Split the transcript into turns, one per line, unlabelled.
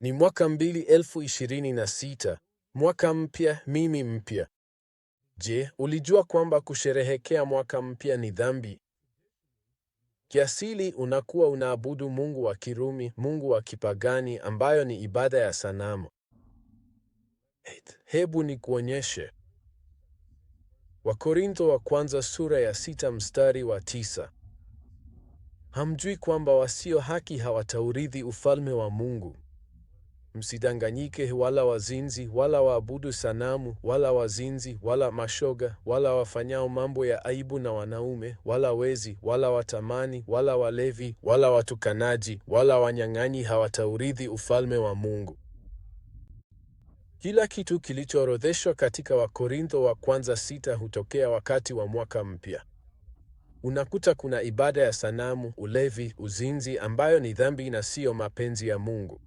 Ni mwaka 2026, mwaka mpya, mimi mpya. Je, ulijua kwamba kusherehekea mwaka mpya ni dhambi? Kiasili unakuwa unaabudu mungu wa Kirumi, mungu wa kipagani ambayo ni ibada ya sanamu. Hebu nikuonyeshe. Wakorintho wa kwanza sura ya 6 mstari wa 9. Hamjui kwamba wasio haki hawataurithi ufalme wa Mungu? Msidanganyike, wala wazinzi, wala waabudu sanamu, wala wazinzi, wala mashoga, wala wafanyao mambo ya aibu na wanaume, wala wezi, wala watamani, wala walevi, wala watukanaji, wala wanyang'anyi hawataurithi ufalme wa Mungu. Kila kitu kilichoorodheshwa katika Wakorintho wa kwanza 6 hutokea wakati wa mwaka mpya. Unakuta kuna ibada ya sanamu, ulevi, uzinzi ambayo ni dhambi na siyo mapenzi ya Mungu.